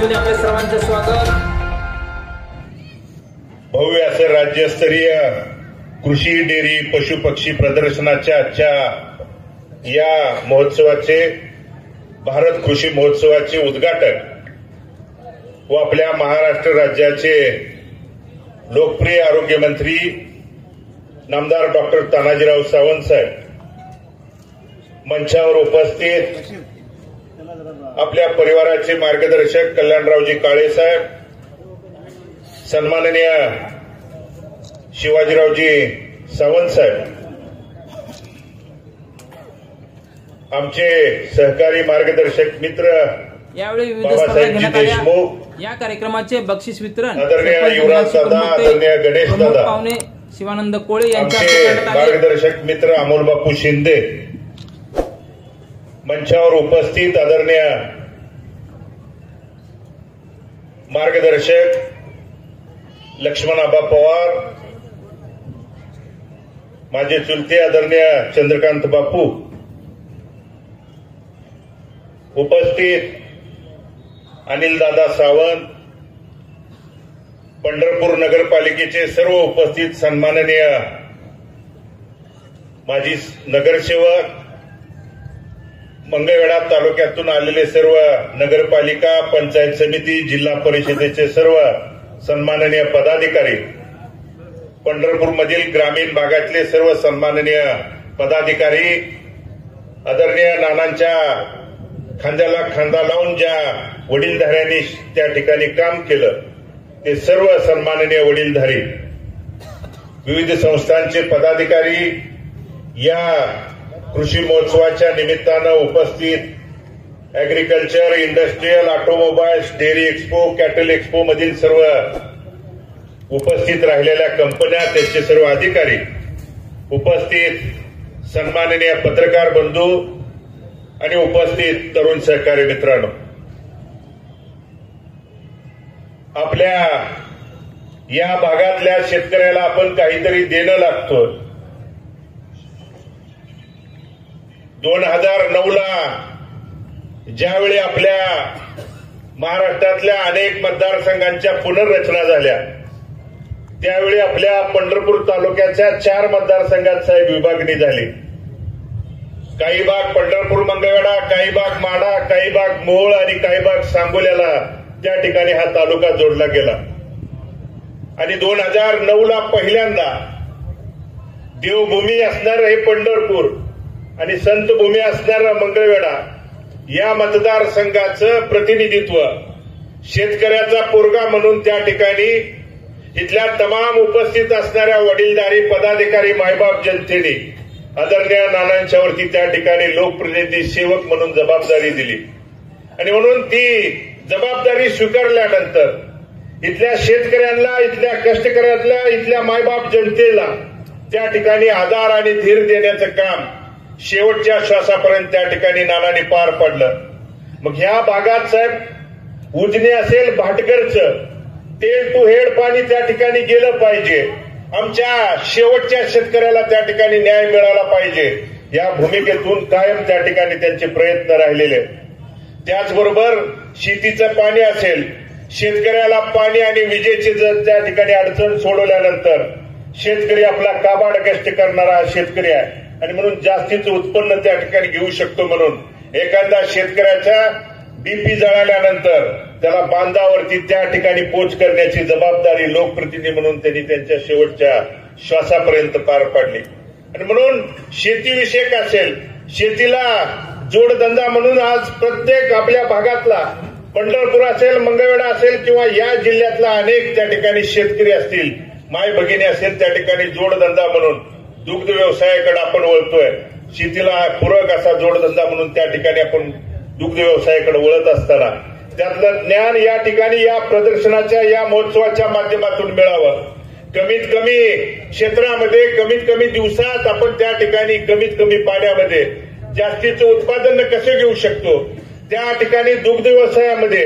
स्टुडिओमध्ये आपल्या सर्वांचे स्वागत। भव्य असे राज्यस्तरीय कृषी डेअरी पशु पक्षी प्रदर्शनाच्या आजच्या या महोत्सवाचे भारत कृषी महोत्सवाचे उद्घाटक व आपल्या महाराष्ट्र राज्याचे लोकप्रिय आरोग्य मंत्री नामदार डॉक्टर तानाजीराव सावंत साहेब मंचावर उपस्थित आपल्या परिवाराचे मार्गदर्शक कल्याणरावजी काळे साहेब, सन्माननीय शिवाजीरावजी सावंत साहेब, आमचे सहकारी मार्गदर्शक मित्र यावेळी विविध बाबासाहेबजी देशमुख, या कार्यक्रमाचे बक्षीस वितरण आदरणीय युवराज दादा, आदरणीय गणेश दादा, पाहुणे शिवानंद कोळे यांच्या आमचे मार्गदर्शक मित्र अमोल बापू शिंदे, मंचावर उपस्थित आदरणीय मार्गदर्शक लक्ष्मणआबा पवार, माझे चुलते आदरणीय चंद्रकांत बापू, उपस्थित अनिलदादा सावंत, पंढरपूर नगरपालिकेचे सर्व उपस्थित सन्माननीय माजी नगरसेवक, मंगळवेढा तालुक्यातून आलेले सर्व नगरपालिका, पंचायत समिती, जिल्हा परिषदेचे सर्व सन्माननीय पदाधिकारी, पंढरपूरमधील ग्रामीण भागातले सर्व सन्माननीय पदाधिकारी, आदरणीय नानांच्या खांद्याला खांदा लावून ज्या वडीलधाऱ्यांनी त्या ठिकाणी काम केलं ते सर्व सन्माननीय वडीलधारी, विविध संस्थांचे पदाधिकारी, या कृषी महोत्सवाच्या निमित्तानं उपस्थित agriculture, industrial, automobiles, dairy expo, cattle expo मधील सर्व उपस्थित राहिलेल्या कंपन्या, त्यांचे सर्व अधिकारी, उपस्थित सन्माननीय पत्रकार बंधू आणि उपस्थित तरुण सहकारी मित्रांनो, आपल्या या भागातल्या शेतकऱ्याला आपण काहीतरी देणं लागतो। 2009ला ज्यावेळी आपल्या महाराष्ट्रातल्या अनेक मतदारसंघांच्या पुनर्रचना झाल्या त्यावेळी आपल्या पंढरपूर तालुक्याच्या 4 मतदारसंघात साहेब विभागणी झाली। काही भाग पंढरपूर मंगळवेढा, काही भाग माढा, काही भाग मोहोळ आणि काही भाग सांगोल्याला त्या ठिकाणी हा तालुका जोडला गेला। आणि 2009ला पहिल्यांदा देवभूमी असणारं हे पंढरपूर आणि संतभूमी असणारा मंगळवेढा या मतदारसंघाचं प्रतिनिधित्व शेतकऱ्याचा पोरगा म्हणून त्या ठिकाणी इथल्या तमाम उपस्थित असणाऱ्या वडीलधारी पदाधिकारी, मायबाप जनतेने आदरणीय नानांच्यावरती त्या ठिकाणी लोकप्रतिनिधी सेवक म्हणून जबाबदारी दिली। आणि म्हणून ती जबाबदारी स्वीकारल्यानंतर इथल्या शेतकऱ्यांना, इथल्या कष्टकऱ्यांना, इथल्या मायबाप जनतेला त्या ठिकाणी आधार आणि धीर देण्याचं काम शेवटच्या श्वासापर्यंत त्या ठिकाणी नानांनी पार पडलं। मग ह्या भागात साहेब उजनी असेल, भाटकरचं तेल टू हेड पाणी त्या ठिकाणी गेलं पाहिजे, आमच्या शेवटच्या शेतकऱ्याला त्या ठिकाणी न्याय मिळाला पाहिजे, या भूमिकेतून कायम त्या ठिकाणी त्यांचे प्रयत्न राहिलेले। त्याचबरोबर शेतीचं पाणी असेल, शेतकऱ्याला पाणी आणि विजेची जर त्या ठिकाणी अडचण सोडवल्यानंतर शेतकरी आपला काबाड कष्ट करणारा शेतकरी आहे आणि म्हणून जास्तीचं उत्पन्न त्या ठिकाणी घेऊ शकतो। म्हणून एखादा शेतकऱ्याच्या बीपी जळाल्यानंतर त्याला बांधावरती त्या ठिकाणी पोच करण्याची जबाबदारी लोकप्रतिनिधी म्हणून त्यांनी त्यांच्या शेवटच्या श्वासापर्यंत पार पाडली। आणि म्हणून शेतीविषयक असेल, शेतीला जोडधंदा म्हणून आज प्रत्येक आपल्या भागातला पंढरपूर असेल, मंगळवेढा असेल किंवा या जिल्ह्यातला अनेक त्या ठिकाणी शेतकरी असतील, माय भगिनी असेल, त्या ठिकाणी जोडधंदा म्हणून दुग्ध व्यवसायाकडे आपण वळतोय। शेतीला पूरक असा जोडधंदा म्हणून त्या ठिकाणी आपण दुग्ध व्यवसायाकडे वळत असताना त्यातलं ज्ञान या ठिकाणी या प्रदर्शनाच्या, या महोत्सवाच्या माध्यमातून मिळावं। कमीत कमी क्षेत्रामध्ये, कमीत कमी दिवसात आपण त्या ठिकाणी कमीत कमी पाण्यामध्ये जास्तीचं उत्पादन कसं घेऊ शकतो, त्या ठिकाणी दुग्ध व्यवसायामध्ये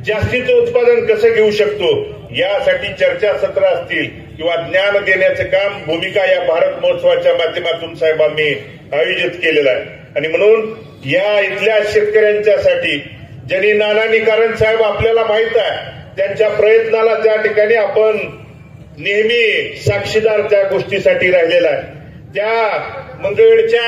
जास्तीचं उत्पादन कसं घेऊ शकतो, यासाठी चर्चासत्र असतील किंवा ज्ञान देण्याचं काम, भूमिका या भारत महोत्सवाच्या माध्यमातून साहेब आम्ही आयोजित केलेलं आहे। आणि म्हणून या इथल्या शेतकऱ्यांच्यासाठी ज्यांनी नाना निकारंज साहेब आपल्याला माहित आहे, त्यांच्या प्रयत्नाला त्या ठिकाणी आपण नेहमी साक्षीदार त्या गोष्टीसाठी राहिलेला आहे. त्या मंगळवेढच्या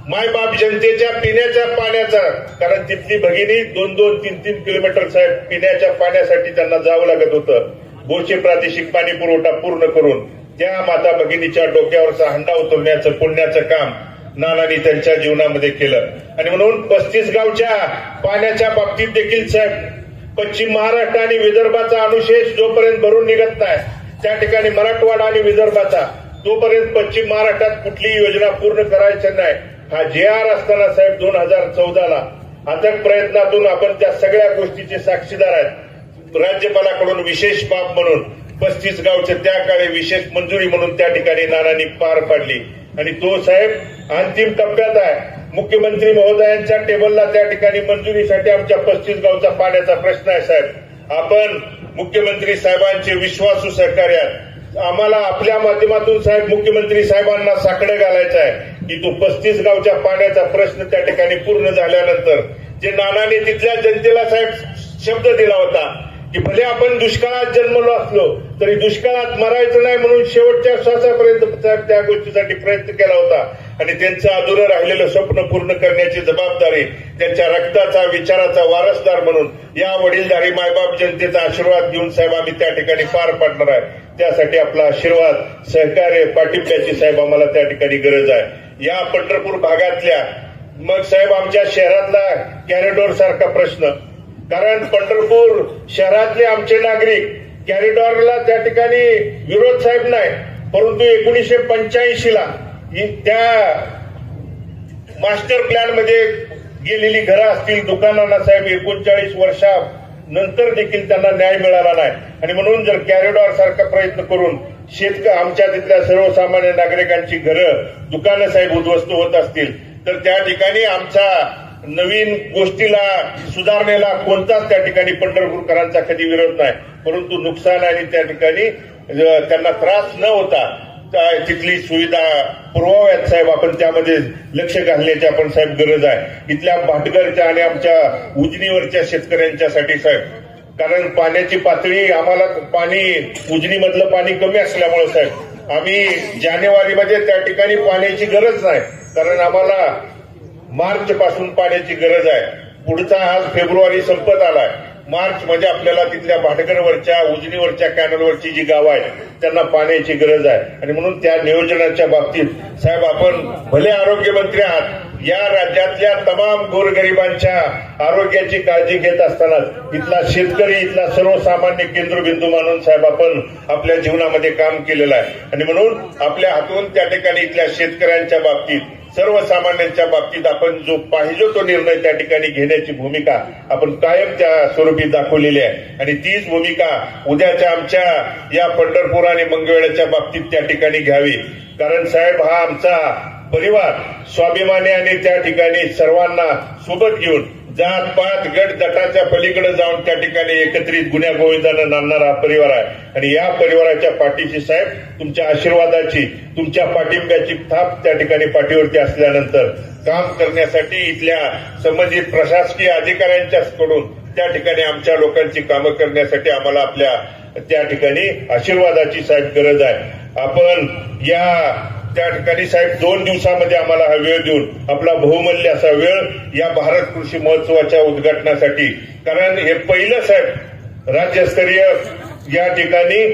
मायबाप जनतेच्या पिण्याच्या पाण्याचा, कारण तिथली भगिनी 2-2, 3-3 किलोमीटर साहेब पिण्याच्या पाण्यासाठी त्यांना जावं लागत होतं. बोरचे प्रादेशिक पाणी पुरवठा पूर्ण करून त्या माता भगिनीच्या डोक्यावरचा हंडा उतरण्याचं पुण्याचं काम नानांनी त्यांच्या जीवनामध्ये केलं. आणि म्हणून 35 गावच्या पाण्याच्या बाबतीत देखील साहेब पश्चिम महाराष्ट्र आणि विदर्भाचा अनुशेष जोपर्यंत भरून निघत नाही, त्या ठिकाणी मराठवाडा आणि विदर्भाचा तोपर्यंत पश्चिम महाराष्ट्रात कुठलीही योजना पूर्ण करायची नाही. हा JR असताना साहेब 2014ला अथक प्रयत्नातून आपण त्या सगळ्या गोष्टीचे साक्षीदार आहेत. राज्यपालाकडून विशेष बाब म्हणून 35 गावचे त्या काळी विशेष मंजुरी म्हणून त्या ठिकाणी नानांनी पार पाडली. आणि तो साहेब अंतिम टप्प्यात आहे. मुख्यमंत्री महोदयांच्या टेबलला त्या ठिकाणी मंजुरीसाठी आमच्या 35 गावचा पाण्याचा प्रश्न आहे साहेब. आपण मुख्यमंत्री साहेबांचे विश्वासू सहकार्यात आम्हाला आपल्या माध्यमातून साहेब मुख्यमंत्री साहेबांना साकडं घालायचं आहे की तो 35 गावच्या पाण्याचा प्रश्न त्या ठिकाणी पूर्ण झाल्यानंतर जे नानांनी तिथल्या जनतेला साहेब शब्द दिला होता की भले आपण दुष्काळात जन्मलो असलो तरी दुष्काळात मरायचं नाही म्हणून शेवटच्या श्वासापर्यंत साहेब त्या गोष्टीसाठी प्रयत्न केला होता. आणि त्यांचं अधुरं राहिलेलं स्वप्न पूर्ण करण्याची जबाबदारी त्यांच्या रक्ताचा विचाराचा वारसदार म्हणून या वडीलधारी मायबाप जनतेचा आशीर्वाद घेऊन साहेब आम्ही त्या ठिकाणी पार पाडणार आहे. त्यासाठी आपला आशीर्वाद, सहकार्य, पाठिंब्याची साहेब आम्हाला त्या ठिकाणी गरज आहे. या पंढरपूर भागातल्या मग साहेब आमच्या शहरातला कॅरिडॉर सारखा प्रश्न, कारण पंढरपूर शहरातले आमचे नागरिक कॅरिडॉरला त्या ठिकाणी विरोध साहेब नाही, परंतु 1985ला त्या मास्टर प्लॅन मध्ये गेलेली घरं असतील, दुकानांना साहेब 39 वर्षानंतर देखील त्यांना न्याय मिळाला नाही. आणि म्हणून जर कॅरिडॉर सारखा प्रयत्न करून आमच्या तिथल्या सर्वसामान्य नागरिकांची घरं, दुकानं साहेब उद्ध्वस्त होत असतील तर त्या ठिकाणी आमचा नवीन गोष्टीला सुधारणेला कोणताच त्या ठिकाणी पंढरपूरकरांचा कधी विरोध नाही, परंतु नुकसान आणि त्या ठिकाणी त्यांना त्रास न होता तिथली सुविधा पुरवाव्यात साहेब आपण त्यामध्ये लक्ष घालण्याची आपण साहेब गरज आहे. इथल्या भाटघरच्या आणि आमच्या उजनीवरच्या शेतकऱ्यांच्यासाठी साहेब, कारण पाण्याची पातळी आम्हाला उजनीमधलं पाणी कमी असल्यामुळे साहेब आम्ही जानेवारीमध्ये त्या ठिकाणी पाण्याची गरज नाही, कारण आम्हाला मार्च पासून पाण्याची गरज आहे. पुढचा आज फेब्रुवारी संपत आलाय, मार्च मध्ये आपल्याला तिथल्या भाटघरवरच्या उजनीवरच्या कॅनलवरची जी गावं आहेत त्यांना पाण्याची गरज आहे. आणि म्हणून त्या नियोजनाच्या बाबतीत साहेब आपण भले आरोग्यमंत्री आहात, या राज्यातल्या तमाम गोरगरिबांच्या आरोग्याची काळजी घेत असताना इथला शेतकरी, इथला सर्वसामान्य केंद्रबिंदू मानून साहेब आपण आपल्या जीवनामध्ये काम केलेलं आहे. आणि म्हणून आपल्या हातून त्या ठिकाणी इथल्या शेतकऱ्यांच्या बाबतीत, सर्वसामान्यांच्या बाबतीत आपण जो पाहिजे तो निर्णय त्या ठिकाणी घेण्याची भूमिका आपण कायम त्या स्वरूपी दाखवलेली आहे. आणि तीच भूमिका उद्याच्या आमच्या या पंढरपूर आणि मंगळवेढ्याच्या बाबतीत त्या ठिकाणी घ्यावी. कारण साहेब हा आमचा परिवार स्वाभिमानी आणि त्या ठिकाणी सर्वांना सोबत घेऊन जात पात गट गटाच्या पलीकडे जाऊन त्या ठिकाणी एकत्रित गुन्ह्या गोविंदानं नांदणारा परिवार आहे. आणि या परिवाराच्या पाठीशी साहेब तुमच्या आशीर्वादाची, तुमच्या पाठिंब्याची थाप त्या ठिकाणी पाठीवरती असल्यानंतर काम करण्यासाठी इथल्या संबंधित प्रशासकीय अधिकाऱ्यांच्याकडून त्या ठिकाणी आमच्या लोकांची कामं करण्यासाठी आम्हाला आपल्या त्या ठिकाणी आशीर्वादाची साहेब गरज आहे. आपण त्या ठिकाणी साहेब 2 दिवसामध्ये आम्हाला हा वेळ देऊन आपला बहुमूल्य असा वेळ या भारत कृषी महोत्सवाच्या उद्घाटनासाठी, कारण हे पहिलं साहेब राज्यस्तरीय या ठिकाणी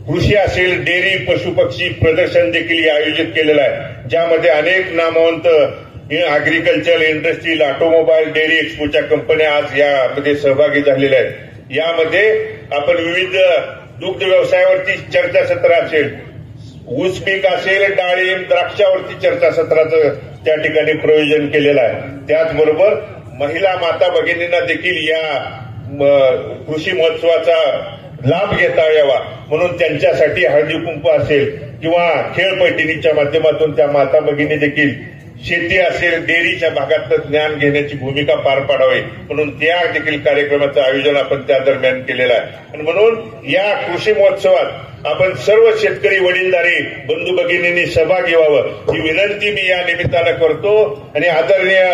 कृषी असेल, डेअरी, पशुपक्षी प्रदर्शन देखील आयोजित केलेलं आहे, ज्यामध्ये अनेक नामवंत अॅग्रिकल्चर, इंडस्ट्रीयल, ऑटोमोबाईल, डेअरी एक्सपोच्या कंपन्या आज यामध्ये सहभागी झालेल्या आहेत. यामध्ये आपण विविध दुग्ध व्यवसायावरती चर्चासत्र असेल, ऊस पीक असेल, डाळिंब, द्राक्षावरती चर्चासत्राचं त्या ठिकाणी प्रयोजन केलेलं आहे. त्याचबरोबर महिला माता भगिनींना देखील या कृषी महोत्सवाचा लाभ घेता यावा म्हणून त्यांच्यासाठी हळदी कुंकू असेल किंवा खेळ पैठणीच्या माध्यमातून त्या माता भगिनी देखील शेती असेल, डेअरीच्या भागातलं ज्ञान घेण्याची भूमिका पार पाडावी म्हणून त्या देखील कार्यक्रमाचं आयोजन आपण त्या दरम्यान केलेलं आहे. आणि म्हणून या कृषी महोत्सवात आपण सर्व शेतकरी वडीलधारी बंधू भगिनींनी सहभागी व्हावं ही विनंती मी या निमित्तानं करतो. आणि आदरणीय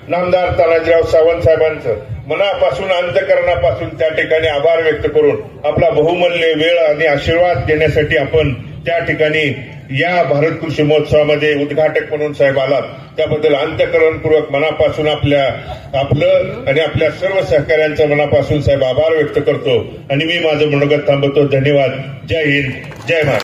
नामदार तानाजीराव सावंत साहेबांचं मनापासून अंतकरणापासून त्या ठिकाणी आभार व्यक्त करून आपला बहुमूल्य वेळ आणि आशीर्वाद देण्यासाठी आपण त्या ठिकाणी या भारत कृषी महोत्सवामध्ये उद्घाटक म्हणून साहेब आलात त्याबद्दल अंतकरणपूर्वक मनापासून आपलं आणि आपल्या सर्व सहकाऱ्यांच्या मनापासून साहेब आभार व्यक्त करतो आणि मी माझं मनोगत थांबवतो. धन्यवाद. जय हिंद, जय महाराष्ट्र.